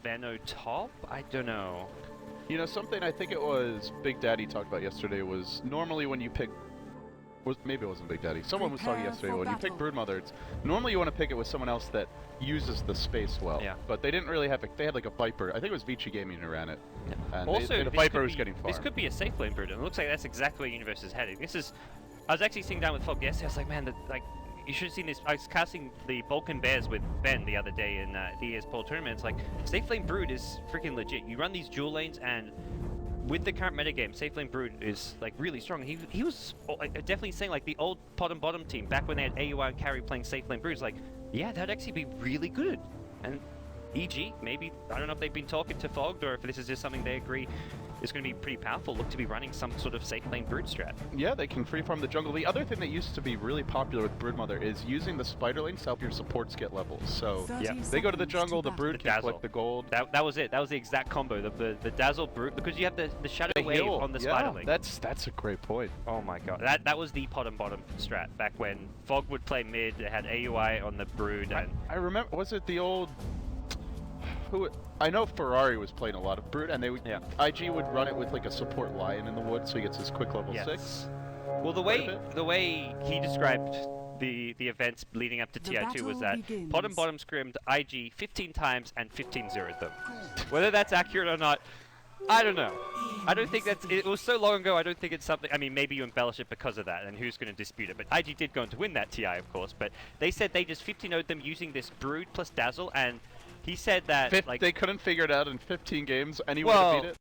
Veno top? I don't know. You know, something I think it was Big Daddy talked about yesterday was normally when you pick... maybe it wasn't Big Daddy. Someone was talking yesterday. When you pick Broodmother, it's normally you want to pick it with someone else that uses the space well. Yeah. But they didn't really have... they had like a Viper. I think it was Vici Gaming who ran it. Yeah. And Also, the Viper was getting farmed. This could be a safe lane Brood, and it looks like that's exactly where Universe is heading. This is... I was actually sitting down with Fog yesterday. I was like, man, you should have seen this. I was casting the Balkan Bears with Ben the other day in the ESPOL tournament. It's like, Safe Lane Brood is freaking legit. You run these dual lanes, and with the current metagame, Safe Lane Brood is like really strong. He was definitely saying like the old pot and bottom team back when they had AUI and carry playing Safe Lane Brood is like, yeah, that'd actually be really good. And EG, maybe, I don't know if they've been talking to Fogged or if this is just something they agree is going to be pretty powerful, look to be running some sort of safe lane Brood strat. Yeah, they can free farm the jungle. The other thing that used to be really popular with Broodmother is using the spider lanes to help your supports get levels. So yeah, they go to the jungle, the Brood can collect the gold. That was it. That was the exact combo. The Dazzle Brood, because you have the Shadow Wave on the spider lane. That's a great point. Oh my god. That was the pot and bottom strat back when Fog would play mid, they had AUI on the Brood. And I remember, was it the old... I know Ferrari was playing a lot of Brood, and they would, IG would run it with like a support lion in the wood, so he gets his quick level 6. Well, the way he described the events leading up to TI2 was that pot and bottom scrimmed IG 15 times and 15-0'd them. Whether that's accurate or not, I don't know. I don't think that's... It was so long ago, I don't think it's something... I mean, maybe you embellish it because of that, and who's going to dispute it? But IG did go on to win that TI, of course, but they said they just 15-0'd them using this Brood plus Dazzle, and he said that like they couldn't figure it out in 15 games. Anyone to beat it?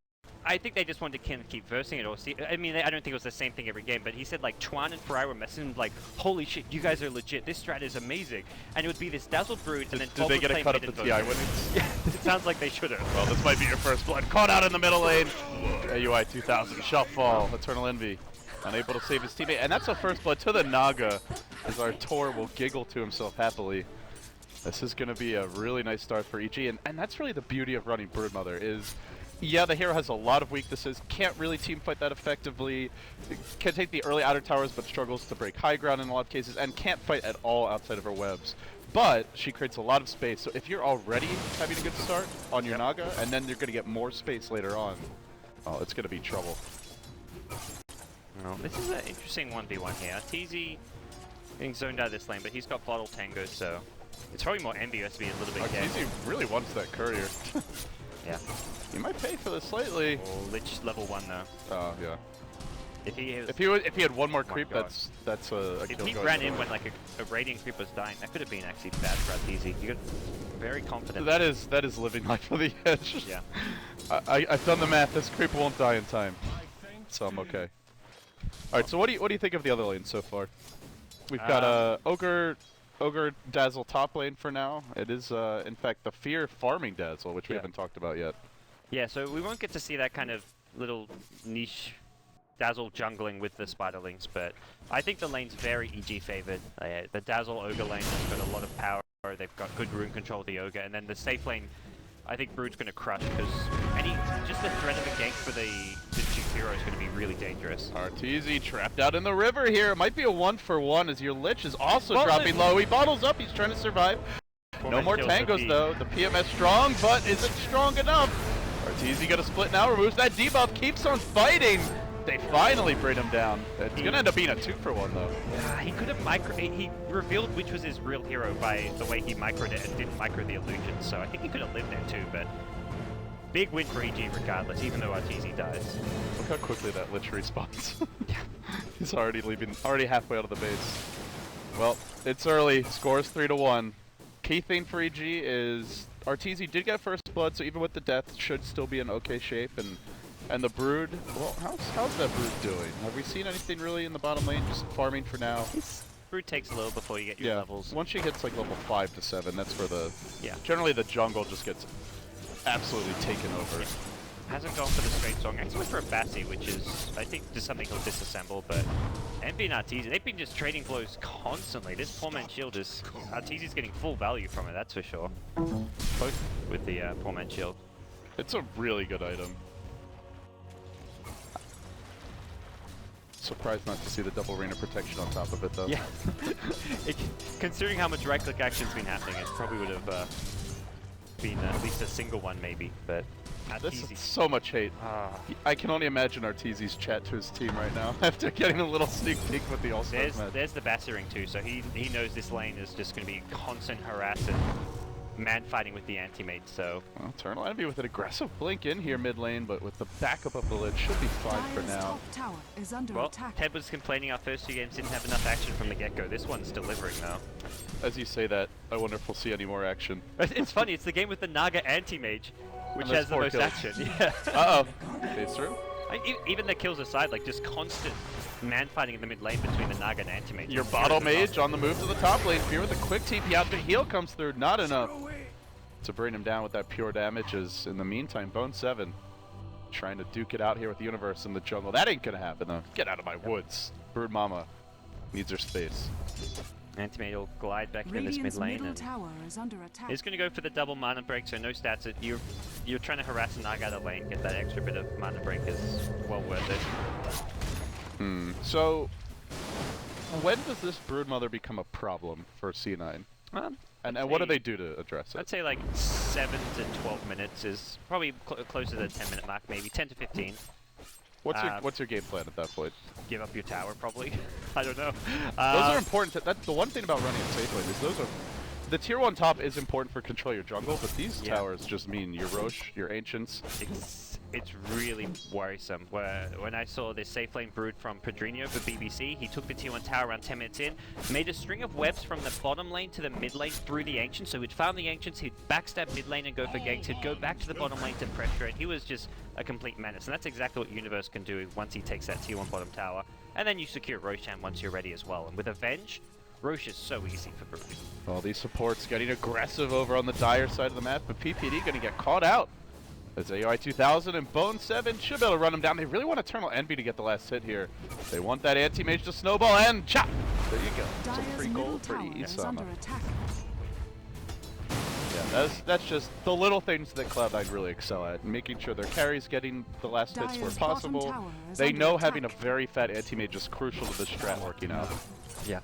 I think they just wanted to kind of keep versing it or see. I mean, I don't think it was the same thing every game, but he said like Chuan and Ferrari were messing like, holy shit, you guys are legit. This strat is amazing, and it would be this Dazzled Brood, and then did they get a cut of the TI winnings? Yeah, it sounds like they should have. Well, this might be your first blood. Caught out in the middle lane. AUI 2000 shot fall. Eternal Envy unable to save his teammate, and that's a first blood to the Naga, as Artour will giggle to himself happily. This is going to be a really nice start for EG, and that's really the beauty of running Broodmother is, yeah, the hero has a lot of weaknesses, can't really team fight that effectively, can take the early outer towers but struggles to break high ground in a lot of cases, and can't fight at all outside of her webs. But she creates a lot of space, so if you're already having a good start on your Naga, and then you're going to get more space later on, oh, it's going to be trouble. Well, this is an interesting 1v1 here. Arteezy getting zoned out of this lane, but he's got Bottle Tango, so... It's probably more envious to be a little bit Arteezy really wants that courier. Yeah. He might pay for this slightly. Oh, Lich level 1 though. Oh, yeah. If he had one more creep, that's a if kill. If he ran in when like a Radiant creep was dying, that could have been actually bad for Arteezy. You got very confident. That is living life on the edge. Yeah. I've done the math. This creep won't die in time, so I'm okay. All right. So what do you think of the other lanes so far? We've got Ogre Dazzle top lane for now. It is, in fact, the Fear farming Dazzle, which we haven't talked about yet. Yeah, so we won't get to see that kind of little niche Dazzle jungling with the Spiderlings, but I think the lane's very EG favored. The Dazzle Ogre lane has got a lot of power. They've got good rune control with the Ogre, and then the safe lane, I think Brood's going to crush, because just the threat of a gank for the two hero is going to be really dangerous. Arteezy trapped out in the river here. It might be a 1-for-1 as your Lich is also dropping low. He bottles up. He's trying to survive. No more tangos though. The PMS strong, but is it strong enough? Arteezy got a split now. Removes that debuff. Keeps on fighting. They finally bring him down. It's going to end up being a 2-for-1 though. He could have he revealed which was his real hero by the way he microed it and didn't micro the illusion. So I think he could have lived there too, but big win for EG regardless, even though Arteezy dies. Look how quickly that Lich respawns. He's already halfway out of the base. Well, it's early. Scores 3-1. Key thing for EG is Arteezy did get first blood, so even with the death, should still be in okay shape. And the Brood, well, how's that Brood doing? Have we seen anything really in the bottom lane? Just farming for now. Brood takes a little before you get your levels. Once she hits like level 5 to 7, that's where generally the jungle just gets absolutely taken over. Hasn't gone for the straight song. Actually went for a Bassi, which is, I think, just something he'll disassemble, but Envy and Arteezy, they've been just trading blows constantly. This poor man's shield is, Arteezy's getting full value from it, that's for sure. Both with the poor man's shield. It's a really good item. Surprised not to see the double rain of protection on top of it though. Yeah. Considering how much right click action's been happening, it probably would have been at least a single one maybe, but This Arteezy. is so much hate. I can only imagine Arteezy's chat to his team right now after getting a little sneak peek with the All-Stars match. There's the battering too, so he knows this lane is just going to be constant harass and man fighting with the anti-mate, so... Well, Eternal Envy with an aggressive blink in here mid lane, but with the backup of the lid should be fine for now. Tower is under Well, attack. Ted was complaining our first 2 games didn't have enough action from the get-go. This one's delivering though. As you say that, I wonder if we'll see any more action. It's funny, it's the game with the Naga anti-mage, which And there's has the 4 most kills. action. Yeah. Uh-oh. Phase through. Even the kills aside, like just constant man fighting in the mid lane between the Naga and anti-mage. Your bottle mage on the move to the top lane. Fear with a quick TP out. The heal comes through. Not enough to bring him down with that pure damage. As in the meantime, Bone 7 trying to duke it out here with the Universe in the jungle. That ain't gonna happen though. Get out of my woods. Brood Mama needs her space. Anti-mage will glide back into this mid Radiant's lane middle and tower is under attack. he's going to go for the double mana break, so no stats. You're trying to harass a Naga out of lane, get that extra bit of mana break is well worth it. So, when does this Broodmother become a problem for C9? And what do they do to address it? I'd say like 7 to 12 minutes is probably closer to the 10-minute mark, maybe 10 to 15. What's your game plan at that point? Give up your tower, probably. I don't know. Those are important. That's the one thing about running a safe lane is those are. The tier 1 top is important for control your jungle, but these towers just mean your Roche, your Ancients. It's really worrisome. When I saw this safe lane Brood from Pedrinho for BBC, he took the tier 1 tower around 10 minutes in, made a string of webs from the bottom lane to the mid lane through the Ancients, so he'd found the Ancients, he'd backstab mid lane and go for ganks, he'd go back to the bottom lane to pressure it. He was just a complete menace, and that's exactly what Universe can do once he takes that tier 1 bottom tower. And then you secure Roshan once you're ready as well. And with Avenge, Roche is so easy for Brood. All these supports getting aggressive over on the dire side of the map, but PPD gonna get caught out. As AOI 2000 and Bone 7 should be able to run him down. They really want Eternal Envy to get the last hit here. They want that anti-mage to snowball and chop! There you go. Some Dire's free middle gold for tower is under Isama. attack. Yeah, that's just the little things that Cloud9 really excel at. Making sure their carries getting the last hits where Dire's bottom possible. tower is They under know attack. having a very fat anti-mage is crucial to this strat working out. Yeah.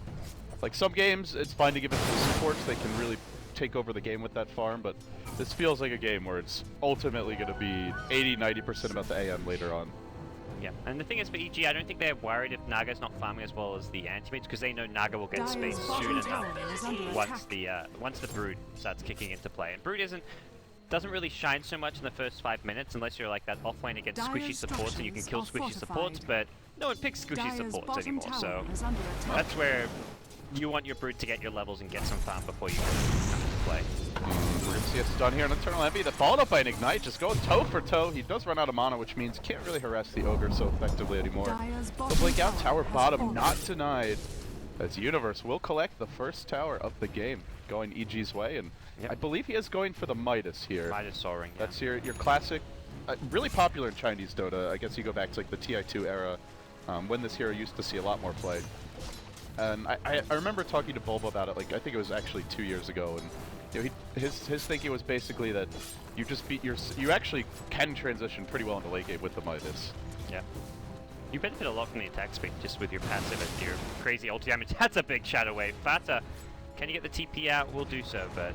Like some games, it's fine to give it to the supports. They can really take over the game with that farm, but this feels like a game where it's ultimately going to be 80-90% about the AM later on. Yeah, and the thing is for EG, I don't think they're worried if Naga's not farming as well as the anti-mates, because they know Naga will get Dire's space bottom soon tower enough is under once the Brood starts kicking into play. And Brood doesn't really shine so much in the first 5 minutes unless you're like that offlane against squishy Dire's supports and you can kill structures squishy are supports, but no one picks squishy Dire's supports bottom anymore, tower so is under attack. that's where you want your Brood to get your levels and get some farm before you come into play. We're going to see a stun here on Eternal Envy. The followed up by an Ignite, just going toe for toe. He does run out of mana, which means can't really harass the Ogre so effectively anymore. Dire's The bottom Blink Out Tower has bottom fallen. not denied, as Universe will collect the first tower of the game, going EG's way, and Yep. I believe he is going for the Midas here. Midas Soaring, yeah. That's your classic, really popular in Chinese Dota. I guess you go back to like the TI2 era, when this hero used to see a lot more play. And I remember talking to Bulba about it, like I think it was actually 2 years ago, and you know, his thinking was basically that you just you actually can transition pretty well into late game with the Midas. Yeah. You benefit a lot from the attack speed just with your passive and your crazy ulti damage. That's a big shadow wave. Fata, can you get the TP out? We'll do so, but...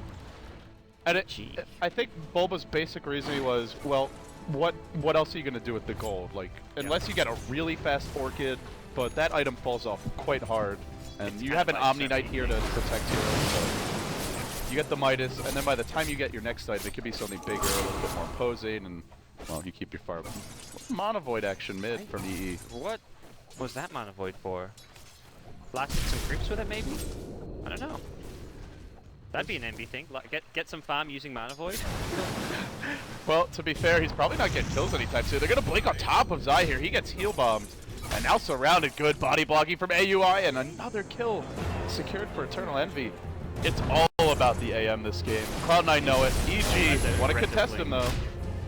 And Gee. I think Bulba's basic reasoning was, well, what else are you going to do with the gold? Like, unless you get a really fast Orchid, but that item falls off quite hard, and It's you kind have of an like Omni Knight here to something protect heroes, so you get the Midas, and then by the time you get your next item, it could be something bigger, a little bit more imposing, and, well, you keep your farm. Mana Void action mid from EE. What was that Mana Void for? Blasted some creeps with it, maybe? I don't know. That'd be an envy thing. Like, get some farm using Mana Void. Well, to be fair, he's probably not getting kills anytime soon. They're going to blink on top of Zai here. He gets heal bombed. And now surrounded. Good body blocking from AUI. And another kill secured for Eternal Envy. It's all about the AM this game. Cloud9 know it. EG want to contest him, though.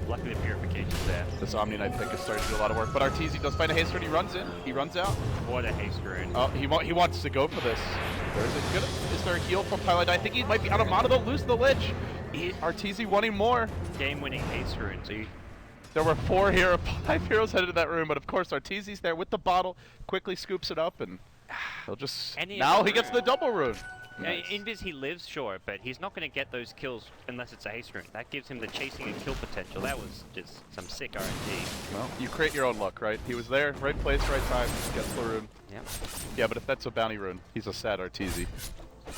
Luckily, the purification's there. This Omni Knight pick is starting to do a lot of work. But Arteezy does find a haste rune. He runs in. He runs out. What a haste rune. Oh, he wants to go for this. Is there a heal from Twilight? I think he might be out of mana. They'll lose the Lich. Arteezy wanting more. Game-winning haste rune. So you... There were 5 heroes headed to that room, but of course Arteezy's there with the bottle, quickly scoops it up, and he'll just... Now he gets the double rune. Nice. Invis, he lives, sure, but he's not going to get those kills unless it's a haste rune. That gives him the chasing and kill potential. That was just some sick RNG. Well, you create your own luck, right? He was there, right place, right time, gets the rune. Yep. Yeah, but if that's a bounty rune, he's a sad Arteezy.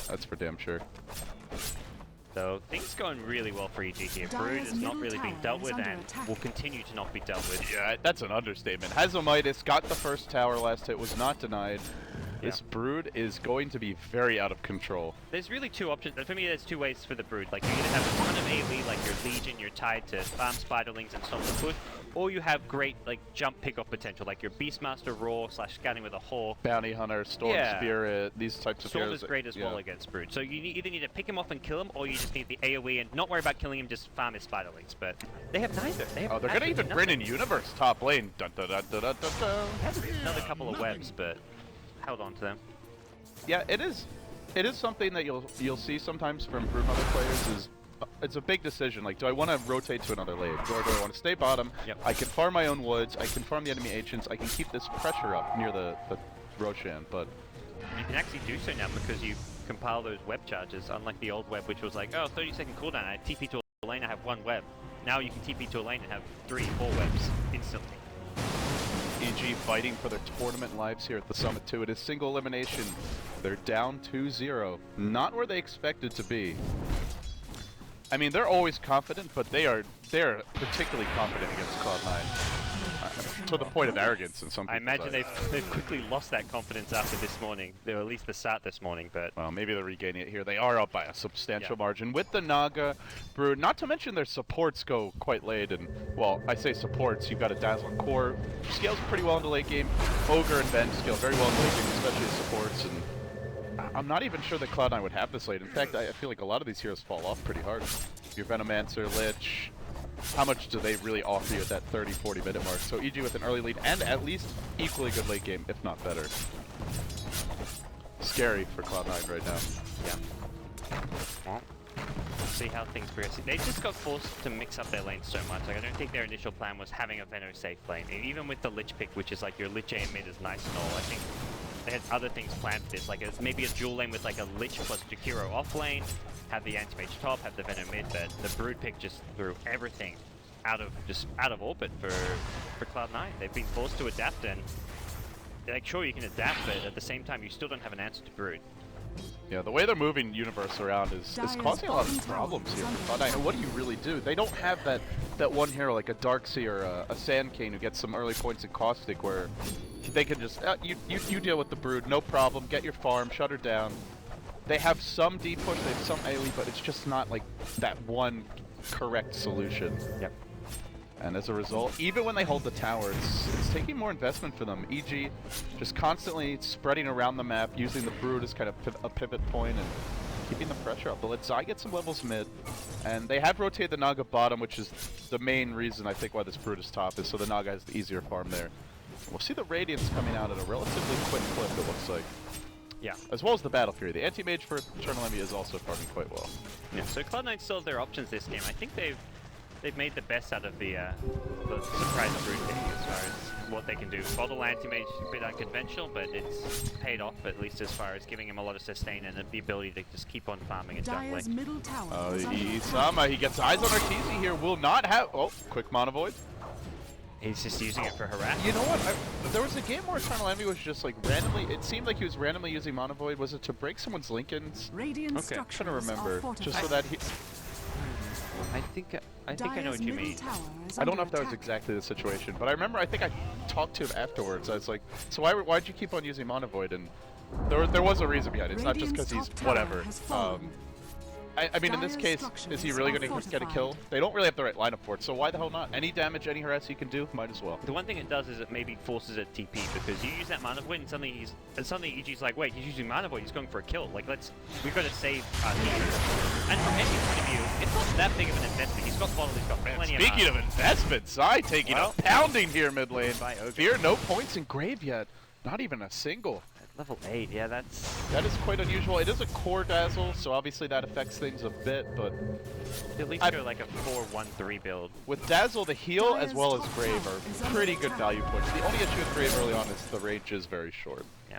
That's for damn sure. So things going really well for EG here. Brood is not really being dealt with and will continue to not be dealt with. Yeah, that's an understatement. Hazomitis got the first tower last hit, was not denied. Yeah. This Brood is going to be very out of control. There's really two options. For me, there's two ways for the Brood. Like, you either have a ton of AoE, like your Legion, you're tied to farm Spiderlings and stop the push, or you have great, like, jump pick-off potential, like your Beastmaster Roar / scouting with a Hawk. Bounty Hunter, Storm Spirit, these types of Storm heroes. is great as well against Brood. So you either need to pick him off and kill him, or you just need the AoE and not worry about killing him, just farm his Spiderlings. But they have neither. They have they're gonna even bring in Universe top lane. Dun, dun, dun, dun, dun, dun, dun. Another couple of webs, but held on to them. Yeah, it is. It is something that you'll see sometimes from Broodmother players. Is it's a big decision. Like, do I want to rotate to another lane, or do I want to stay bottom? Yep. I can farm my own woods. I can farm the enemy agents. I can keep this pressure up near the Roshan. But you can actually do so now because you compile those web charges, unlike the old web, which was like, oh, 30-second cooldown. I TP to a lane, I have one web. Now you can TP to a lane and have 3, 4 webs instantly. EG fighting for their tournament lives here at the Summit 2. It is single elimination. They're down 2-0. Not where they expected to be. I mean, they're always confident, but they're particularly confident against CLOUD9. To the point of arrogance in some people's I imagine eyes. they've quickly lost that confidence after this morning. Or at least the start this morning, but... Well, maybe they're regaining it here. They are up by a substantial margin with the Naga Brood. Not to mention their supports go quite late. And, well, I say supports. You've got a Dazzle and Core. Scales pretty well in the late game. Ogre and Ben scale very well in the late game, especially as supports. And I'm not even sure that Cloud9 would have this late. In fact, I feel like a lot of these heroes fall off pretty hard. Your Venomancer, Lich... How much do they really offer you at that 30-40 minute mark? So EG with an early lead and at least equally good late game, if not better. Scary for Cloud9 right now. Yeah. Well, we'll see how things progress. They just got forced to mix up their lanes so much. Like, I don't think their initial plan was having a Veno safe lane. And even with the Lich pick, which is like your Lich A in mid is nice and all, I think they had other things planned for this. Like maybe a dual lane with like a Lich plus Jakiro off lane, have the anti-mage top, have the Venom mid, but the Brood pick just threw everything out of orbit for Cloud9. They've been forced to adapt, and like, sure, you can adapt, but at the same time you still don't have an answer to Brood. Yeah, the way they're moving Universe around is causing a lot of problems here for Cloud9. And what do you really do? They don't have that one hero like a Darkseer or a Sand Cane who gets some early points in Caustic where they can just, you deal with the Brood, no problem, get your farm, shut her down. They have some deep push, they have some AoE, but it's just not like that one correct solution. Yep. And as a result, even when they hold the tower, it's taking more investment for them. EG just constantly spreading around the map, using the Brood as kind of a pivot point and keeping the pressure up. But let Zai get some levels mid, and they have rotated the Naga bottom, which is the main reason I think why this Brood is top, is so the Naga has the easier farm there. We'll see the Radiance coming out at a relatively quick clip, it looks like. Yeah. As well as the Battle Fury. The anti-mage for Eternal Envy is also farming quite well. Yeah, so Cloud9 still have their options this game. I think they've made the best out of the surprise Brood pick as far as what they can do. Bottle anti-mage is a bit unconventional, but it's paid off at least as far as giving him a lot of sustain and the ability to just keep on farming and Dire's jungling. middle tower He gets eyes on Arteezy here, will not have... Oh, quick Mana Void. He's just using it for harass. You know what? There was a game where Eternal Envy was just like randomly... It seemed like he was randomly using Mana Void. Was it to break someone's Lincolns? Radiant Okay. I'm trying to remember. Just so that he... I think I know what you mean. I don't know if that was exactly the situation, but I remember I think I talked to him afterwards. I was like, so why'd you keep on using Mana Void? And there was a reason behind it. It's not just because he's whatever. I mean, in this case, is he really going to get a kill? They don't really have the right lineup for it, so why the hell not? Any damage, any harass you can do, might as well. The one thing it does is it maybe forces a TP, because you use that Mana Void and suddenly EG's like, wait, he's using Mana Void, he's going for a kill. Like, we've got to save our team. And from Envy's point of view, it's not that big of an investment. He's got bottle, he's got plenty of Speaking of investments, Zai taking a pounding here mid lane. Fear, no points in grave yet. Not even a single. Level 8, yeah, that is quite unusual. It is a core Dazzle, so obviously that affects things a bit, but... At least go like a 4-1-3 build. With Dazzle, the heal as well as Grave are pretty good value points. The only issue with Grave early on is the range is very short. Yeah.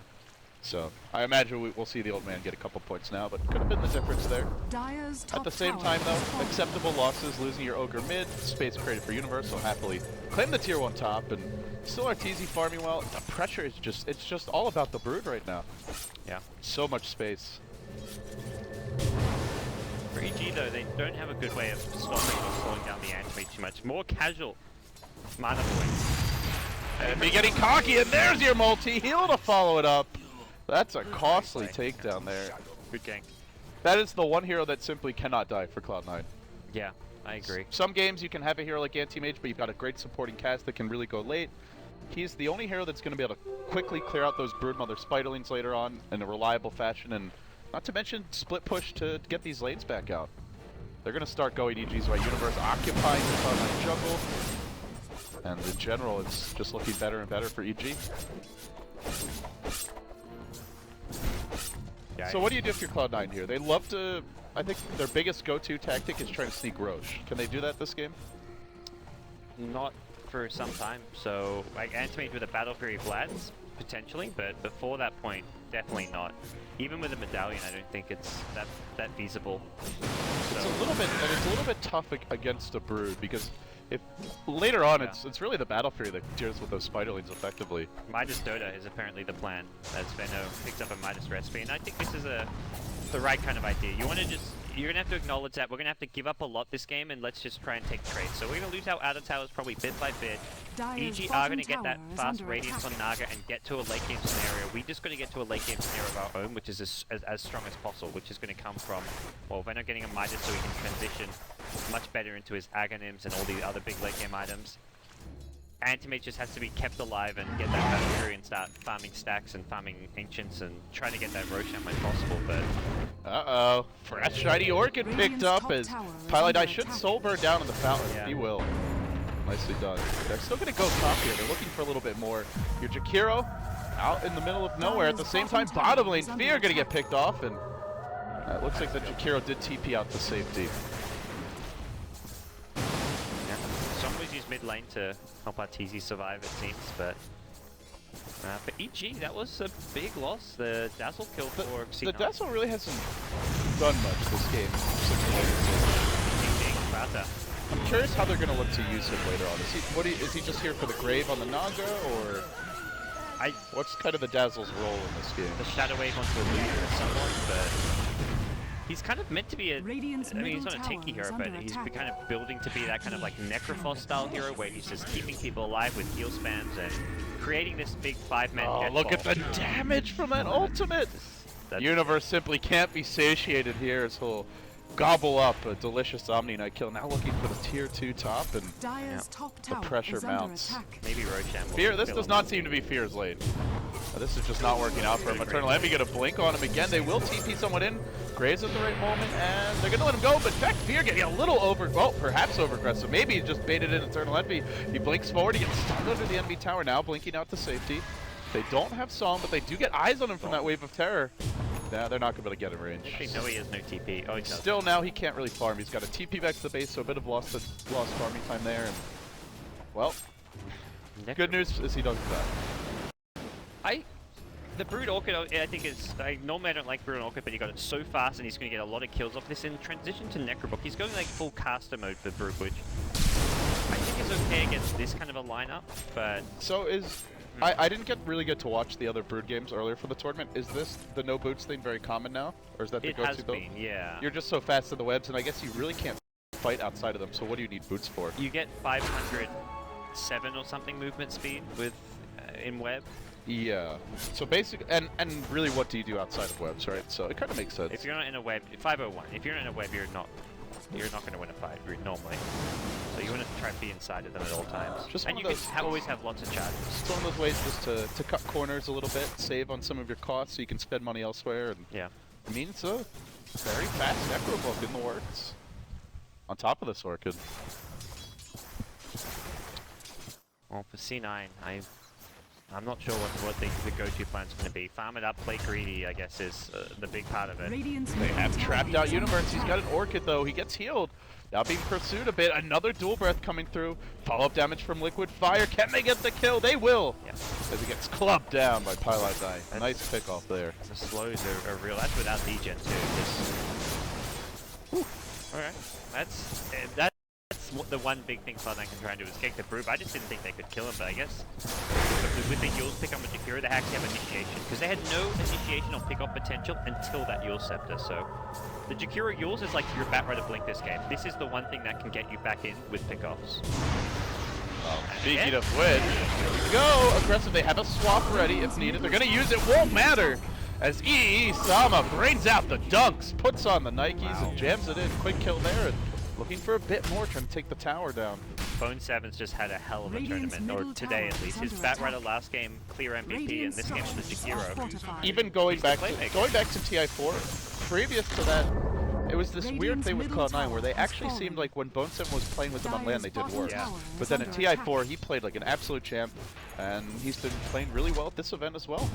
So I imagine we'll see the old man get a couple points now, but could have been the difference there. Dire's top At the same tower time, is though, falling. acceptable losses, losing your Ogre mid, space created for Universal, happily claim the tier 1 top, and still Arteezy farming well. The pressure is it's just all about the Brood right now. Yeah. So much space. For EG though, they don't have a good way of stopping or slowing down the anti too much. More casual mana boy. And be getting cocky, and there's your multi-heal to follow it up. That's a costly takedown there. Good gank. That is the one hero that simply cannot die for Cloud9. Yeah, I agree. Some games you can have a hero like Anti-Mage, but you've got a great supporting cast that can really go late. He's the only hero that's going to be able to quickly clear out those Broodmother Spiderlings later on in a reliable fashion, and not to mention split push to get these lanes back out. They're going to start going EG's way. Universe occupying the Cloud9 jungle, and in general, it's just looking better and better for EG. Yeah, So what do you do if you're Cloud9 here? They love to, I think their biggest go-to tactic is trying to sneak Roche. Can they do that this game? not for some time. So like Antimate with a Battle Fury Vlad's potentially, but before that point, definitely not. Even with a medallion, I don't think it's that feasible. So, It's a little bit tough against a Brood, because if later on it's really the Battle Fury that deals with those Spiderlings effectively. Midas Dota is apparently the plan, as Venno picked up a Midas recipe, and I think this is the right kind of idea. You want to you're gonna have to acknowledge that we're gonna have to give up a lot this game, and let's just try and take trades. So we're gonna lose our outer towers probably bit by bit. Dire's EG are bottom gonna get that tower is fast under radiance attack. on Naga and get to a late game scenario. We just gonna get to a late game scenario of our own, which is as strong as possible, which is gonna come from, well, Venno getting a Midas so he can transition much better into his Aghanims and all the other big late game items. Antimate just has to be kept alive and get that Battle Fury and start farming stacks and farming Ancients and trying to get that Roshan when possible, but... Uh-oh. Fresh shiny Orchid picked Radiant's up top as tower is Pilot under Eye should attack. soul burn down in the fountain. Yeah. He will. Nicely done. They're still going to go top here. They're looking for a little bit more. Your Jakiro out in the middle of nowhere. At the same time, bottom lane Fear going to get picked off, and it looks like the Jakiro did TP out to safety. Yeah. Some always use mid lane to help Arteezy survive, it seems, but for EG, that was a big loss. The Dazzle kill for The C9. Dazzle really hasn't done much this game. I'm curious how they're going to look to use him later on. Is he just here for the grave on the Naga, or what's kind of the Dazzle's role in this game? The Shadow Wave onto a Luger somewhat, but he's kind of meant to be Radiant's I mean, he's not a middle tanky tower hero, is but under he's attack. kind of building to be that kind of like Necrophos style hero where he's just keeping people alive with heal spams and creating this big 5-man Oh, jet look ball. at the damage from that ultimate! That's- Universe simply can't be satiated here, as he'll gobble up a delicious Omni Knight kill. Now looking for the tier 2 top, and Dire's top tower pressure is under mounts. attack. Maybe Roshan will Fear, this fill does him not up. seem to be Fear's lane. This is just not working out for him. Eternal Envy gonna blink on him again. They will TP someone in. Graves at the right moment, and they're gonna let him go, but in fact, Fear getting a little perhaps over aggressive. Maybe he just baited in Eternal Envy. He blinks forward, he gets stunned under the enemy tower, now blinking out to safety. They don't have Song, but they do get eyes on him from that wave of terror. Nah, they're not gonna be able to get in range. Actually, no, he has no TP. Oh, he does. Still now he can't really farm. He's got a TP back to the base, so a bit of lost farming time there. And well, good news is he doesn't die. The Brood Orchid, I think is, normally I don't like Brood Orchid, but he got it so fast and he's going to get a lot of kills off this. In transition to Necrobook, he's going like full caster mode for Brood, which I think is okay against this kind of a lineup, but... So is... I didn't really get to watch the other Brood games earlier for the tournament. Is this the no boots thing very common now? Or is that the It go-to has build? been, yeah. You're just so fast in the webs, and I guess you really can't fight outside of them, so what do you need boots for? You get 507 or something movement speed with in web. Yeah. So basically, and really what do you do outside of webs, right? So it kind of makes sense. If you're not in a web, 501, if you're in a web, you're not going to win a fight normally. So you want to try to be inside of them at all times. Just and one you of can those- always have lots of charges. It's one of those ways just to cut corners a little bit, save on some of your costs so you can spend money elsewhere. And Yeah. I mean, it's a very fast Necrobook in the works. On top of this Orchid. Well, for C9, I'm not sure what the go-to plan's going to be. Farm it up, play greedy, I guess, is the big part of it. Radiant's They middle have tower trapped is out under Universe. He's attack. got an Orchid though. He gets healed. Now being pursued a bit. Another dual breath coming through. Follow-up damage from Liquid Fire. Can they get the kill? They will. Yeah. As he gets clubbed down by CLOUD9. Nice pick off there. The slows are real. That's without degen too. Alright. That's the one big thing CLOUD9 can try and do is gank the Brood. I just didn't think they could kill him, but I guess with the Yule's pick on the Jakiro, they actually have initiation. Because they had no initiation or pick-off potential until that Yule Scepter, so... The Jakiro Yules is like your Batrider Blink this game. This is the one thing that can get you back in with pick-offs. Speaking of which, here we go. Aggressive, they have a swap ready if needed. They're gonna use it, won't matter. As Sama brings out the dunks, puts on the Nikes and jams it in. Quick kill there. And looking for a bit more, trying to take the tower down. Bone7's just had a hell of a tournament, or today at least. His Batrider last game, clear MVP, and this game was the Jakiro. Even going back to TI4, previous to that, it was this weird thing with CLOUD9 where they actually seemed like when Bone7 was playing with them on land, they did work. Yeah. But then at TI4, he played like an absolute champ, and he's been playing really well at this event as well.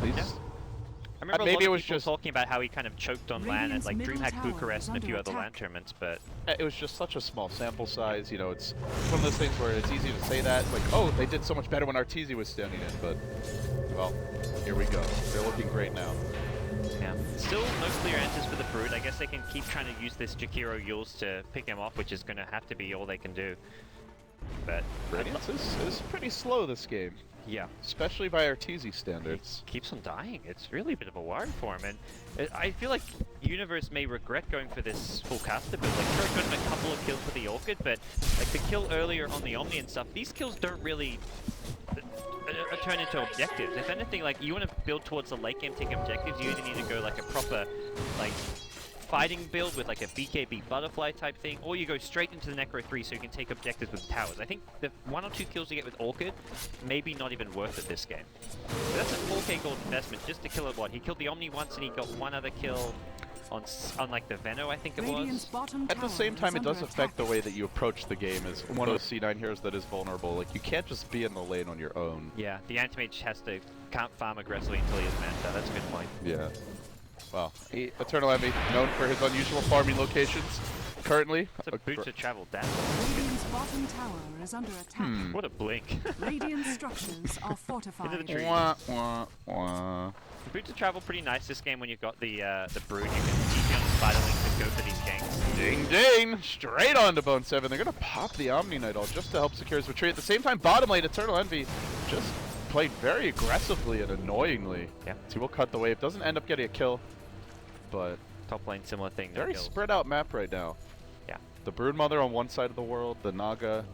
I remember maybe a lot it of was people just talking about how he kind of choked on LAN at like DreamHack Bucharest and a few other LAN tournaments, but... It was just such a small sample size, you know, it's one of those things where it's easy to say that, like, oh, they did so much better when Arteezy was standing in, but, well, here we go. They're looking great now. Yeah. Still no clear answers for the Brood. I guess they can keep trying to use this Jakiro Yules to pick him off, which is going to have to be all they can do. But... Radiance is pretty slow this game. Yeah. Especially by Arteezy standards. He keeps on dying. It's really a bit of a worry for him, and I feel like Universe may regret going for this full caster build. Like, sure, got him a couple of kills for the Orchid, but like the kill earlier on the Omni and stuff, these kills don't really turn into objectives. If anything, like, you want to build towards the late game taking objectives, you either need to go like a proper, like, fighting build with like a BKB butterfly type thing, or you go straight into the Necro 3 so you can take objectives with towers. I think the 1 or 2 kills you get with Orchid, maybe not even worth it this game. But that's a 4k gold investment just to kill it. What? He killed the Omni once and he got one other kill on like the Veno, I think it was. At the same time, it does affect the way that you approach the game as one of those C9 heroes that is vulnerable. Like, you can't just be in the lane on your own. Yeah, the Anti-Mage can't farm aggressively until he is manned out. That's a good point. Yeah. Well, Eternal Envy, known for his unusual farming locations, currently. It's a boot to travel down. Radiant's bottom tower is under attack. What a blink. Radiant structures are fortified. Into the trees. Wah, wah, wah. Boot to travel pretty nice this game when you've got the Brood. You can TP on the spider link and go for these ganks. Ding ding! Straight on to Bone7. They're gonna pop the Omni Knight all just to help secure his retreat. At the same time, bottom lane, Eternal Envy just played very aggressively and annoyingly. Yeah. He will cut the wave. Doesn't end up getting a kill. But top lane, similar thing. Very spread out map right now. Yeah. The Broodmother on one side of the world, the Naga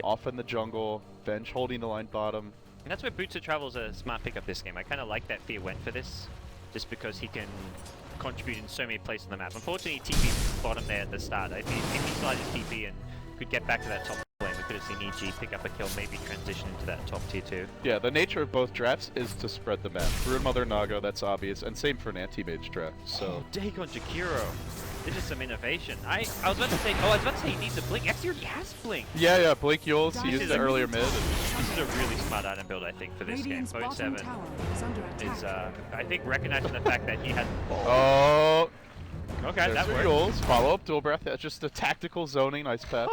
off in the jungle, Venge holding the line bottom. And that's where Boots of Travel is a smart pickup this game. I kind of like that Fear went for this, just because he can contribute in so many places on the map. Unfortunately, he TP'd bottom there at the start. If he slid his TP and could get back to that top lane, we could have seen EG pick up a kill, maybe transition into that top tier 2. Yeah, the nature of both drafts is to spread the map. Broodmother, Naga, that's obvious, and same for an anti-mage draft. So Dagon Jakiro. This is some innovation. I was about to say, he needs a blink. Actually, he already has blink. Yeah, blink Yules. He used it earlier mid. This is a really smart item build, I think, for this game. Bone7 is, I think, recognizing the fact that he had. Oh. Okay, that worked. Yules. Follow up dual breath. That's just a tactical zoning. Nice path.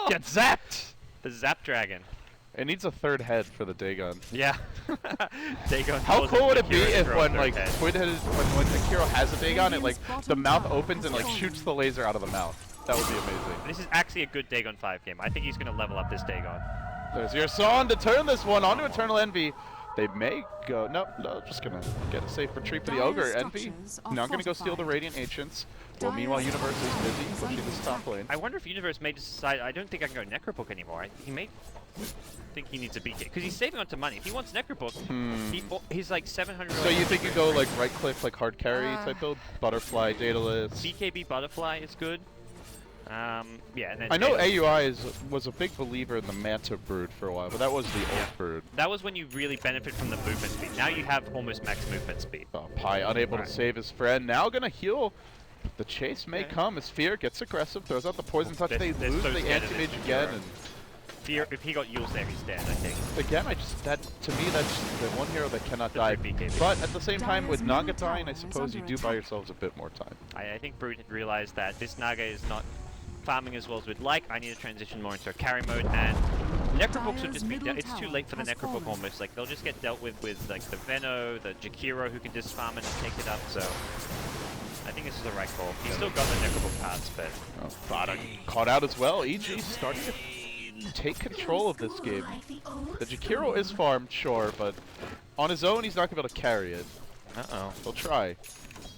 Get zapped. The Zap Dragon. It needs a third head for the Dagon. Yeah. Dagon. How cool would it be if when like when the hero has a Dagon, it like the mouth opens and like shoots the laser out of the mouth? That would be amazing. This is actually a good Dagon 5 game. I think he's going to level up this Dagon. There's your song to turn this one onto Eternal Envy. They may go. No, just gonna get a safe retreat for the Ogre. Envy not gonna go steal the Radiant Ancients. Well, meanwhile, Universe is busy pushing this top lane. I wonder if Universe may decide. I don't think I can go Necrobook anymore. He may think he needs a BK because he's saving onto money. If he wants Necrobook, he's like 700. So you think you go like right click, like hard carry type build, Butterfly, Daedalus. BKB Butterfly is good. Yeah, and then I know AUI was a big believer in the Manta Brood for a while, but that was the old Brood. That was when you really benefit from the movement speed. Now you have almost max movement speed. Pi unable to save his friend. Now gonna heal. The chase may come as Fear gets aggressive, throws out the poison touch. They lose the anti-mage again. And Fear, if he got Yules there, he's dead, I think. Again, to me, that's the one hero that cannot die. But at the same time, with Naga dying, I suppose you do buy yourselves a bit more time. I think Brood had realized that this Naga is not farming as well as we'd like. I need to transition more into a carry mode, and Necrobooks will just be it's too late for the Necrobook almost. Like, they'll just get dealt with like the Veno, the Jakiro who can just farm it and take it up, so I think this is the right call. He's still got the Necrobook parts, but... Oh, Thada caught out as well. EG starting to take control of this game. The Jakiro is farmed, sure, but on his own, he's not going to be able to carry it. Uh-oh. He'll try.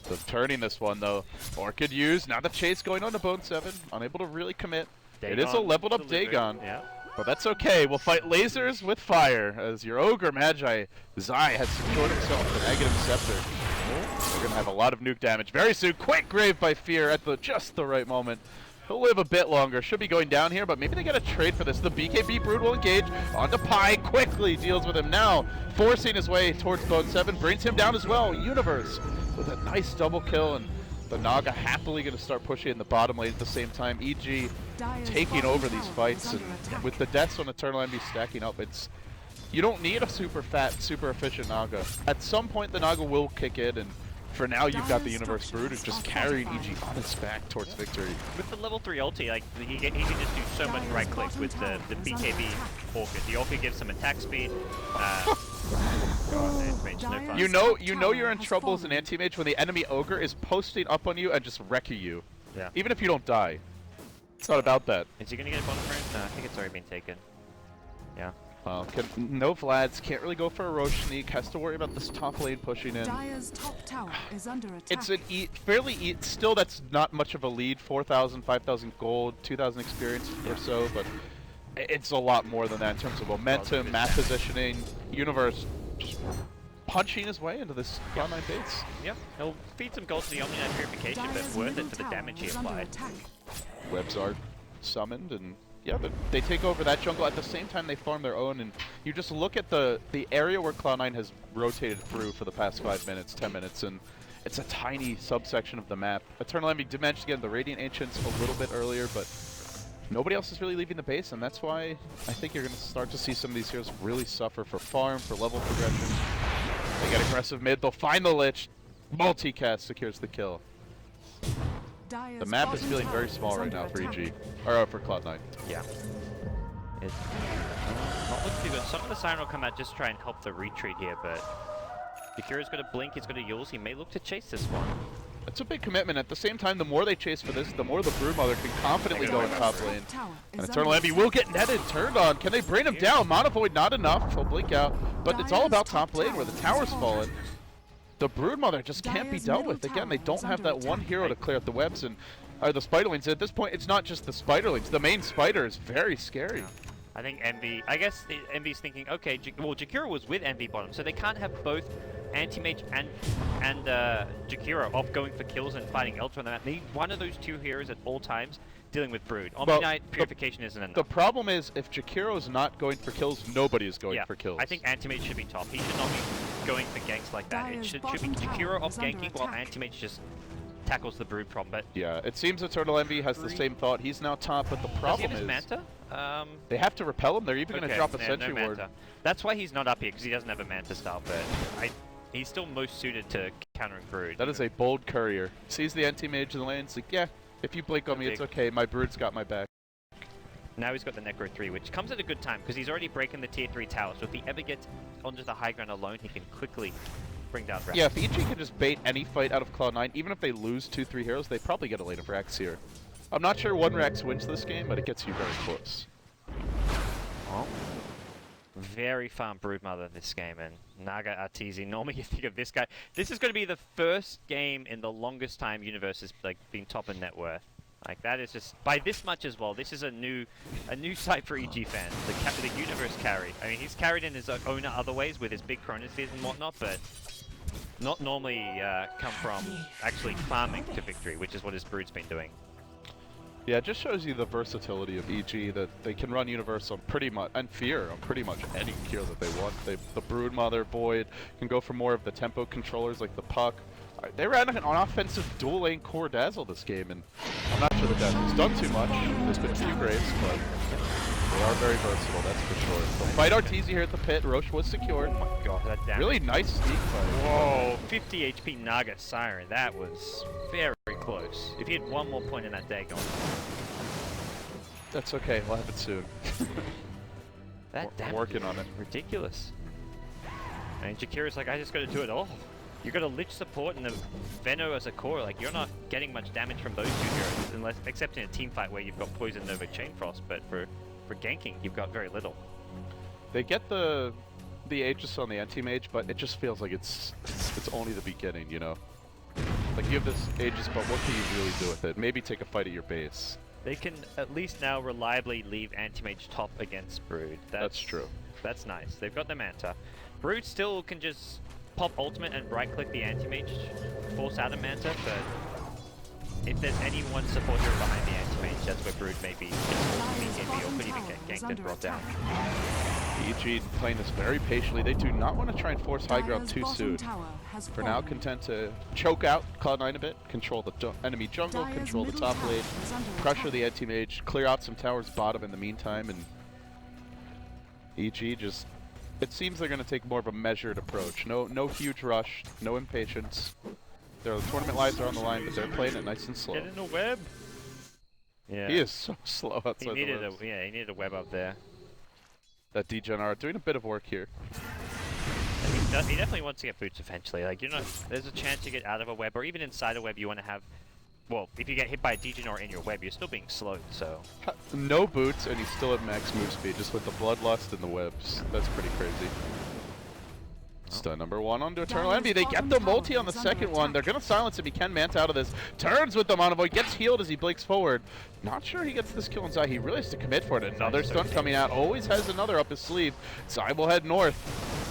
So turning this one, though. Orchid used. Now the chase going on to Bone 7. Unable to really commit. It is a leveled up Dagon. Yeah. But that's okay. We'll fight lasers with fire as your Ogre Magi Zai has secured himself an Aghanim Scepter. We're going to have a lot of nuke damage very soon. Quick grave by Fear at just the right moment. He'll live a bit longer. Should be going down here, but maybe they got to trade for this. The BKB Brood will engage onto Pi. Quickly deals with him now. Forcing his way towards Bone 7. Brings him down as well. Universe with a nice double kill. And the Naga happily going to start pushing in the bottom lane at the same time. EG taking over these fights. And with the deaths on Eternal Envy stacking up, you don't need a super fat, super efficient Naga. At some point, the Naga will kick in, and for now, you've got the Universe Brood who's just carrying EG on his back towards victory. With the level 3 ulti, like, he can just do so much right click with the BKB Orchid. The Orchid gives some attack speed. You know you're in trouble as an anti-mage when the enemy Ogre is posting up on you and just wrecking you. Yeah. Even if you don't die. It's not about that. Is he gonna get a bottom frame? No, I think it's already been taken. Yeah. Well, no Vlads, can't really go for a Roche sneak, has to worry about this top lane pushing in. Dire's top tower is under attack. It's an still that's not much of a lead, 4,000, 5,000 gold, 2,000 experience or so, but it's a lot more than that in terms of momentum, map positioning, Universe just punching his way into this Cloud9 base. Yeah, he'll feed some gold to the Omni Knight Purification, but worth it for the damage he applied. Webs are summoned, and yeah, they take over that jungle. At the same time, they farm their own, and you just look at the area where Cloud9 has rotated through for the past 5 minutes, 10 minutes, and it's a tiny subsection of the map. Eternal Envy did manage to get the Radiant Ancients a little bit earlier, but nobody else is really leaving the base, and that's why I think you're going to start to see some of these heroes really suffer for farm, for level progression. They get aggressive mid, they'll find the Lich, multicast secures the kill. The map is feeling very small right now for EG, or for Cloud9. Yeah. It's not looking too good. Some of the Siren will come out just to try and help the retreat here, but Jakira's got a blink, he's got a Yules, he may look to chase this one. It's a big commitment. At the same time, the more they chase for this, the more the Broodmother can confidently go in top lane. And Eternal Envy will get netted, turned on. Can they bring him down? Mana Void not enough. He'll blink out. But it's all about top lane where the tower's fallen. The Broodmother just can't be dealt with. Again, they don't have that one hero to clear out the webs and the spiderlings. At this point, it's not just the spiderlings. The main spider is very scary. I think Envy, I guess Envy's thinking, okay, well, Jakiro was with Envy bottom, so they can't have both Anti-Mage and Jakiro off going for kills and fighting Ultra on the map. They need one of those two heroes at all times dealing with Brood. Omni Knight Purification isn't enough. The problem is, if Jakiro is not going for kills, nobody is going for kills. I think Anti-Mage should be top. He should not be going for ganks like that. It should be Jakiro off ganking while Anti-Mage just tackles the Brood problem. But yeah, it seems Eternal Envy has the same thought. He's now top, but the problem is Manta? They have to repel him. They're even going to drop a Sentry Ward. That's why he's not up here, because he doesn't have a Manta style, but he's still most suited to countering Brood. That is a bold courier. Sees the anti-mage in the lane, it's like, yeah, if you blink on me, it's okay. My Brood's got my back. Now he's got the Necro 3, which comes at a good time, because he's already breaking the tier 3 tower, so if he ever gets onto the high ground alone, he can quickly bring down Rax. Yeah, if EG can just bait any fight out of Cloud9, even if they lose 2-3 heroes, they probably get a lane of Rax here. I'm not sure one Rax wins this game, but it gets you very close. Well, very farm Broodmother this game, and Naga Arteezy. Normally you think of this guy. This is going to be the first game in the longest time Universe has been top in net worth. Like, that is just by this much as well. This is a new sight for EG fans. The Universe carry. I mean, he's carried in his own other ways with his big chronospheres and whatnot, but not normally come from actually farming to victory, which is what his Brood's been doing. Yeah, it just shows you the versatility of EG, that they can run Universe on pretty much, and Fear on pretty much any hero that they want. The Broodmother, Void, can go for more of the tempo controllers like the Puck. They ran an offensive dual lane core Dazzle this game, and I'm not sure the Dazzle's done too much. There's been a few graves, but they are very versatile, that's for sure. They'll fight Arteezy here at the pit. Roche was secured. Oh my god, that damage. Really nice sneak fight. Whoa, 50 HP Naga Siren. That was very close. If he had one more point in that day going on. That's okay. We'll have it soon. That damage working is on it. ridiculous. And Jakira's like, I just gotta do it all. You got a Lich support and a Veno as a core. Like, you're not getting much damage from those two heroes, unless, except in a team fight where you've got Poison over Chain Frost. But for ganking, you've got very little. They get the Aegis on the anti-mage, but it just feels like it's only the beginning, you know? Like, you have this Aegis, but what can you really do with it? Maybe take a fight at your base. They can at least now reliably leave anti-mage top against Brood. That's true. That's nice. They've got the Manta. Brood still can just pop ultimate and right-click the anti-mage, force out a Manta, but if there's any one support hero behind the anti-mage, that's where Brood may be iffy or could even get ganked and brought down. EG playing this very patiently. They do not want to try and force high ground too soon. For now, fallen. content to choke out Cloud9 a bit, control the enemy jungle, Dire's control the middle top tower lane, is under pressure attack. the anti-mage, clear out some towers bottom in the meantime, and EG just... It seems they're going to take more of a measured approach. No huge rush, no impatience. Their tournament lives are on the line, but they're playing it nice and slow. Get in a web! Yeah. He is so slow outside He the needed webs. he needed a web up there. That DGen doing a bit of work here. He definitely wants to get boots eventually. Like, you're not, there's a chance you get out of a web, or even inside a web you want to have, well, if you get hit by a Degener in your web, you're still being slowed, so. No boots, and he's still at max move speed, just with the bloodlust and the webs. That's pretty crazy. Stun number 1 onto Eternal Dire's Envy. They get bottom the tower multi on the is under second one. attack. They're going to silence him. He can Manta out of this. Turns with the Monovoid. Gets healed as he blinks forward. Not sure he gets this kill on Zai. He really has to commit for it. Another Zai's so stun coming out. Always has another up his sleeve. Zai will head north.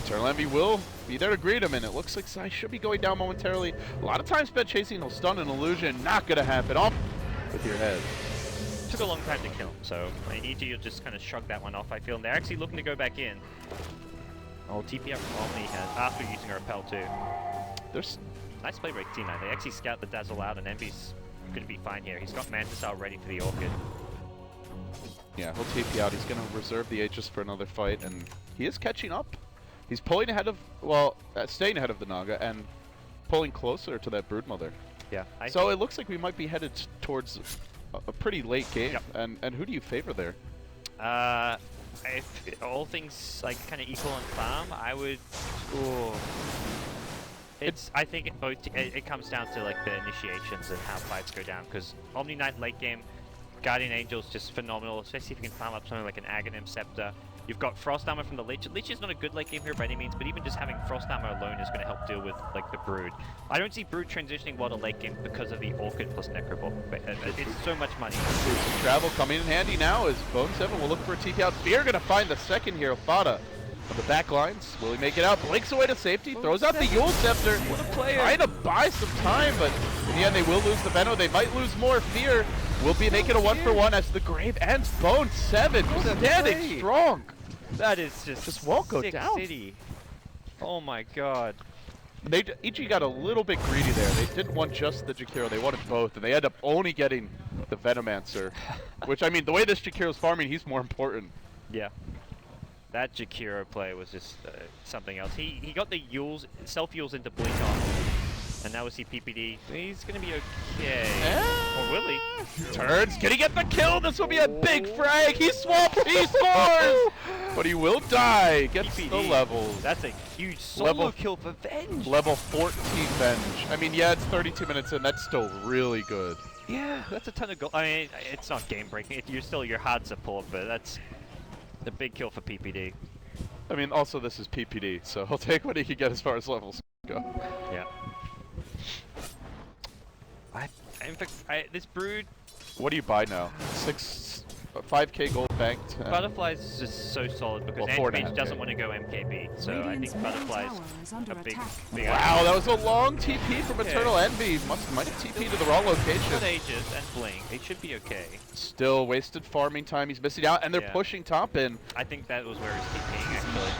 Eternal Envy will be there to greet him, and it looks like Zai should be going down momentarily. A lot of time spent chasing. He'll stun an illusion. Not going to happen. Off with your head. Took a long time to kill him, so I need you to just kind of shrug that one off, I feel. And they're actually looking to go back in. Oh, TP up from Omni has, after using a repel too. There's Nice play by T9. They actually scout the Dazzle out, and Envy's going to be fine here. He's got Mantis out ready for the Orchid. Yeah, he'll TP out. He's going to reserve the Aegis for another fight, and he is catching up. He's pulling ahead of, well, staying ahead of the Naga and pulling closer to that Broodmother. Yeah. So it looks like we might be headed towards a pretty late game. Yep. And who do you favor there? If all things like kind of equal on farm, I would. Ooh. I think it comes down to like the initiations and how fights go down. Because Omni Knight late game, Guardian Angel's just phenomenal, especially if you can farm up something like an Aghanim Scepter. You've got Frost Armor from the Lich. Lich is not a good late game hero by any means, but even just having Frost Armor alone is going to help deal with like the Brood. I don't see Brood transitioning well to late game because of the Orchid plus Necroball. But it's so much money. Travel coming in handy now as Bone 7 will look for a TP out. Fear going to find the second hero, Fada. On the back lines, will he make it out? Blinks away to safety, throws out the Yule Scepter. What a player! Trying to buy some time, but in the end they will lose the Veno. They might lose more. Fear will be making a 1-for-1 as the Grave ends. Bone 7 standing strong. That is just won't go sick down. City. Oh my god. EG got a little bit greedy there. They didn't want just the Jakiro, they wanted both, and they end up only getting the Venomancer. Which, I mean, the way this Jakiro's farming, he's more important. Yeah. That Jakiro play was just something else. He got the Yules, self-Yules into Blink on, and now we see PPD. He's gonna be okay. Or will he? Turns, can he get the kill? This will be a big frag. He swaps, he scores! But he will die. Gets PPD. the levels. That's a huge solo Level- kill for Venge. Level 14 Venge. I mean, yeah, it's 32 minutes in. That's still really good. Yeah, that's a ton of gold. I mean, it's not game breaking. You're still your hard support, but that's a big kill for PPD. I mean, also this is PPD, so he'll take what he can get as far as levels go. Yeah. In fact, this Brood, What do you buy now? 5k gold banked. Butterfly's is just so solid because Well, 4.5K. Anti-Mage doesn't want to go MKB, so I Radiant's think middle Butterfly's tower is under a big, attack. big Wow, that was a long TP from Okay. Eternal Envy. Might have TP to the wrong location. With Aegis and Blink, it should be okay. Still wasted farming time. He's missing out, and they're Yeah. pushing top in. I think that was where he's TPing actually.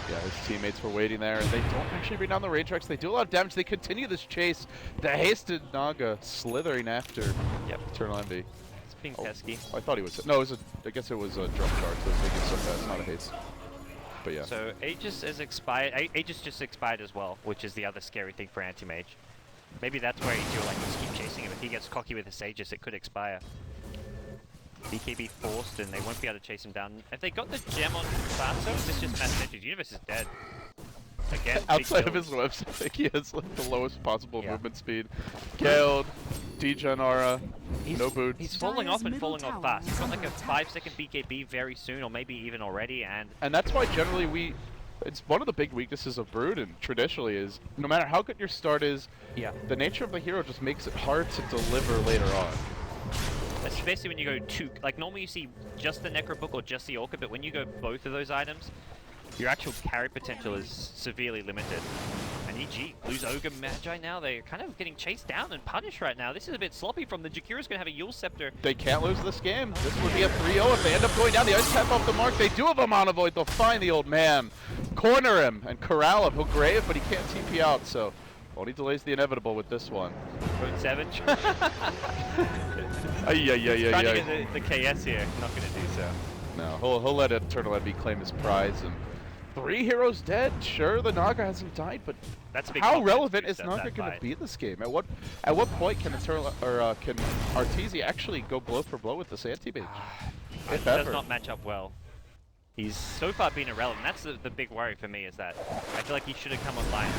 Yeah, his teammates were waiting there, and they don't actually bring down the range tracks. They do a lot of damage. They continue this chase. The hasted Naga slithering after Yep, Eternal Envy. it's being Oh. pesky. I thought he was. No, I guess it was a drum charge. So it's so fast, not a haste. But yeah. So Aegis is expired. Aegis just expired as well, which is the other scary thing for Anti-Mage. Maybe that's where you like just keep chasing him. If he gets cocky with his Aegis, it could expire. BKB forced, and they won't be able to chase him down. If they got the gem on faster, this just mass damage. Universe is dead. Again, Outside of his webs, I think he has like the lowest possible Yeah. movement speed. Killed. Degen aura. No boots. He's falling off and falling off tower fast. is He's got like under a attack. 5-second BKB very soon, or maybe even already, and And that's why generally it's one of the big weaknesses of Brood, and traditionally is, no matter how good your start is, yeah. the nature of the hero just makes it hard to deliver later on. Especially when you go two, like normally you see just the Necro Book or just the Orca, but when you go both of those items, your actual carry potential is severely limited. And EG lose Ogre Magi now. They're kind of getting chased down and punished right now. This is a bit sloppy from the Jakira's going to have a Yule Scepter. They can't lose this game. This would be a 3-0 if they end up going down the ice path off the mark. They do have a Mana Void. They'll find the old man, corner him, and corral him. He'll grave, but he can't TP out, so only delays the inevitable with this one. Road 7. Ay, ay, ay, Trying ay, to ay. get the KS here. Not going to do so. No, he'll let Eternal Envy claim his prize. And 3 heroes dead. Sure, the Naga hasn't died, but That's a big how confidence relevant boost is at Naga that going to fight. be in this game? At what point can Eternal or can Arteezy actually go blow for blow with this anti-mage? It If does ever. not match up well. He's so far been irrelevant. That's the big worry for me, is that I feel like he should have come online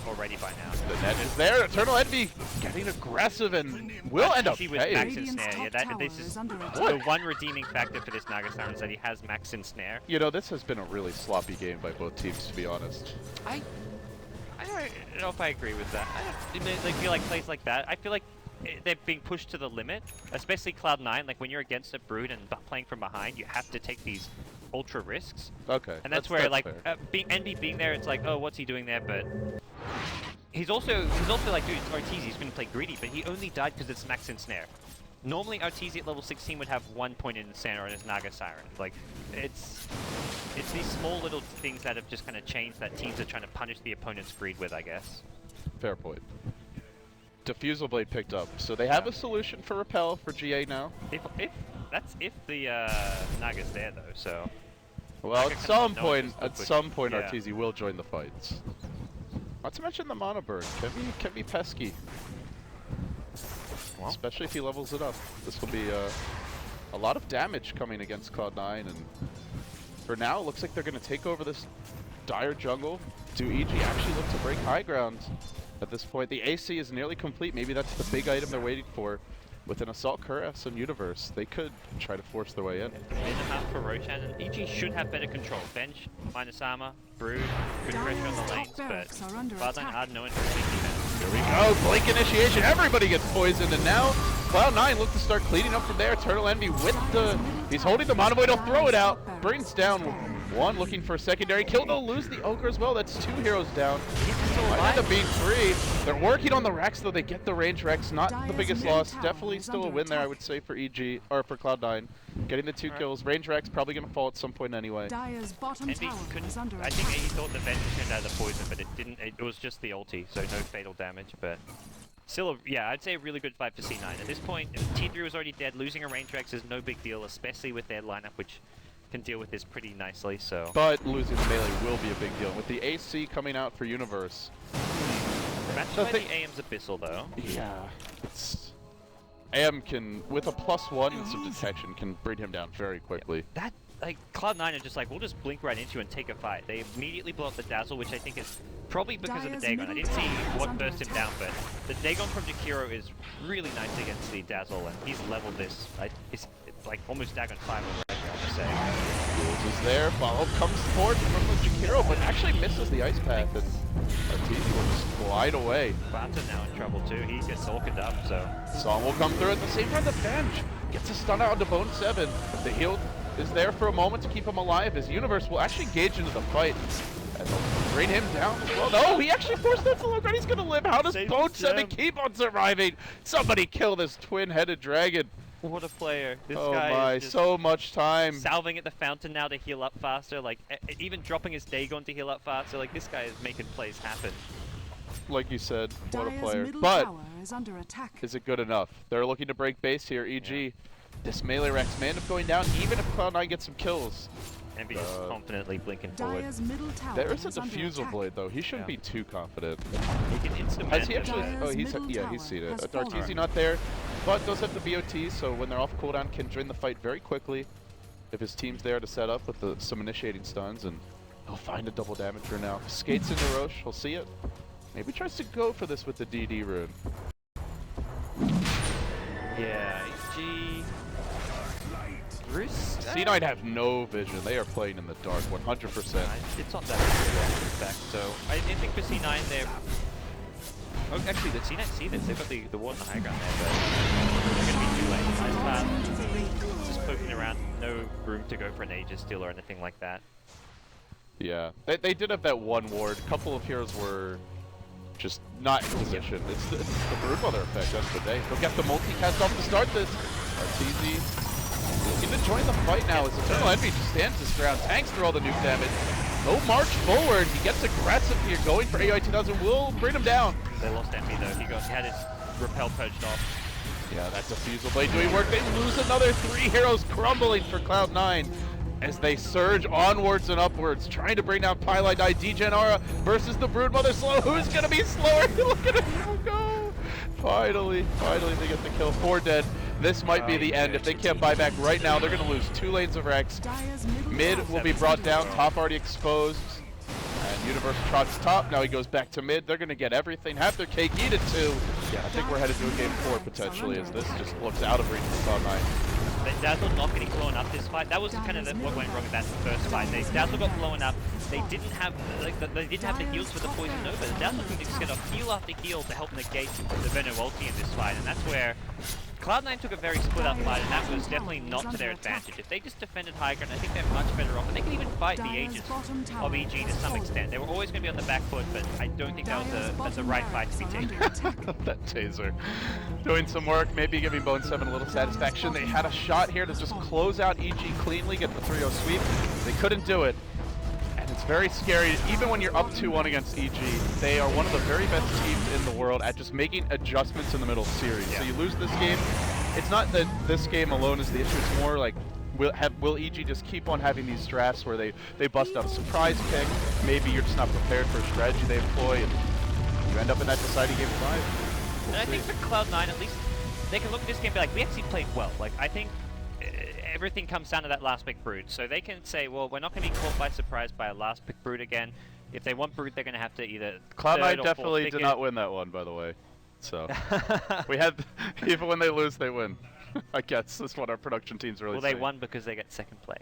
already by now. The net is there. Eternal Envy getting aggressive and will end up He with paying. max in Radiant's snare. Yeah, top that, tower this is is under attack. the one redeeming factor for this Naga Siren, is that he has max in snare. You know, this has been a really sloppy game by both teams, to be honest. I don't know if I agree with that. I don't like, feel like plays like that. I feel like they're being pushed to the limit, especially CLOUD9. Like when you're against a Brood and playing from behind, you have to take these ultra risks. Okay. And that's where like fair. Envy being there, it's like, oh, what's he doing there? But he's also like, dude, Arteezy's going to play greedy, but he only died because it's max in snare. Normally, Arteezy at level 16 would have 1 point in snare on his Naga Siren. Like, it's these small little things that have just kind of changed that teams are trying to punish the opponent's greed with, I guess. Fair point. Diffusal Blade picked up, so they have a solution for Repel for GA now. If the Naga's there though, so. Well, Naga at kind of some knows point, it's the push. Yeah. Arteezy will join the fights. Not to mention the Mana Burn can be pesky, Well, especially if he levels it up. This will be a lot of damage coming against Cloud9, and for now, it looks like they're going to take over this dire jungle. Do EG actually look to break high ground at this point? The AC is nearly complete. Maybe that's the big item they're waiting for. With an Assault Cuirass and Universe, they could try to force their way in. enough for Roshan, and EG should have better control. Bench, minus armor, Brood, good pressure on the Dire's top lanes, but barracks are under Cloud9 attack. hard knowing for safety now. Here we go, Blink Initiation, everybody gets poisoned, and now Cloud9 look to start cleaning up from there. Eternal Envy with he's holding the Mana Void, he'll throw it out, brings down one, looking for a secondary kill. They'll lose the Ogre as well, that's 2 heroes down. Might end up being 3. They're working on the Rex though, they get the range Rex, not the biggest loss. Definitely still a win there, I would say, for EG, or for Cloud9. Getting the 2 kills, range Rex probably gonna fall at some point anyway. Dire's bottom Envy tower couldn't. is under I attack. think he thought the Bench turned out the poison, but it didn't. It was just the ulti, so no fatal damage. But still, yeah, I'd say a really good fight for C9. At this point, if T3 was already dead, losing a range Rex is no big deal, especially with their lineup, which can deal with this pretty nicely. So, But losing the melee will be a big deal. With the AC coming out for Universe, matched So by thi- the AM's Abyssal though. yeah, it's AM can, with a +1 and some detection, can bring him down very quickly. That, like, Cloud9 are just like, we'll just blink right into you and take a fight. They immediately blow up the Dazzle, which I think is probably because of the Dire's Dagon. I middle didn't see tower is what under burst him attack. down, but the Dagon from Jakiro is really nice against the Dazzle, and he's leveled this. It's like almost Dagon 5 already, I would say. Jules is there, follow comes forward from the Jakiro, but actually misses the ice path, and Arteezy will just glide away. Barton now in trouble too. He gets orchid up, so. Song will come through at the same time. The bench gets a stun out onto Bone 7. The heal is there for a moment to keep him alive. His Universe will actually engage into the fight. And they'll bring him down as well. No, he actually forced that to look right. He's going to live. How does Save Bone 7 gem. keep on surviving? Somebody kill this twin-headed dragon. What a player. This Oh guy my, is just so much time. salving at the fountain now to heal up faster. Like, even dropping his Dagon to heal up faster. Like, this guy is making plays happen. Like you said, what a Dire's player. middle But tower is under attack. is it good enough? They're looking to break base here, EG. This melee Rex may end up going down even if Cloud9 gets some kills. Envy just confidently blinking forward. Dire's middle tower There is a is under diffusal attack. blade though. He shouldn't Yeah. be too confident. He can instant Has he man actually? it. Dire's Oh, he's middle yeah, tower he's seen it. has Arteezy fallen. not there. but does have the BOT, so when they're off cooldown can join the fight very quickly if his team's there to set up with some initiating stuns, and he'll find a double damager now. Skates into Roche, he'll see it. Maybe tries to go for this with the DD rune. Yeah, EG. Bruce? C9 have no vision. They are playing in the dark 100%. It's not that bad, in fact, so I think for C9 they're... Oh, actually, the C9 see this. They've got the ward on the high ground there, but they're going to be too late. Ice Path, just poking around, no room to go for an Aegis steal or anything like that. Yeah, they did have that one ward. A couple of heroes were just not in position. It's the Broodmother effect, that's the day. He'll get the multicast off to start this. Arteezy looking to join the fight now as Eternal Envy just stands his ground, tanks through all the nuke damage. No march forward, he gets aggressive here, going for AI 2000, will bring him down. They lost Envy though, he had his repel purged off. Yeah, that's a Fusel Blade doing work. They lose another 3 heroes, crumbling for CLOUD9 as they surge onwards and upwards, trying to bring down Pylite ID Genara versus the Broodmother slow. Who's gonna be slower? Look at him go! Finally they get the kill. 4 dead. This might be the end. If they can't buy back right now, they're gonna lose 2 lanes of Rex. Mid will be brought down, top already exposed. And Universe trots top, now he goes back to mid. They're gonna get everything, have their cake, eat it too. Yeah, I think we're headed to a game 4 potentially, as this just looks out of reach for CLOUD9. Dazzle not getting blown up this fight. That was kind of what went wrong with that first fight. Dazzle got blown up. They didn't have they didn't have the heals for the poison nova. Dazzle could just get a heal after heal to help negate the Venom ulti in this fight, and that's where CLOUD9 took a very split up fight, and that was definitely not to their advantage. If they just defended high ground, I think they're much better off, and they can even fight the Aegis of EG to some extent. They were always going to be on the back foot, but I don't think that was the right fight to be taken. That taser. Doing some work, maybe giving Bone 7 a little satisfaction. They had a shot here to just close out EG cleanly, get the 3-0 sweep. They couldn't do it. And it's very scary, even when you're up 2-1 against EG, they are one of the very best teams in the world at just making adjustments in the middle of the series. Yeah. So you lose this game, it's not that this game alone is the issue, it's more like, will EG just keep on having these drafts where they bust out a surprise pick, maybe you're just not prepared for a strategy they employ, and you end up in that deciding game 5. And I think for CLOUD9, at least, they can look at this game and be like, we actually played well. Like, I think everything comes down to that last pick Brood. So they can say, well, we're not going to be caught by surprise by a last pick Brood again. If they want Brood, they're going to have to either CLOUD9 definitely did not win that one, by the way. So, we had, even when they lose, they win. I guess that's what our production team's really saying. Well, they won because they get second place.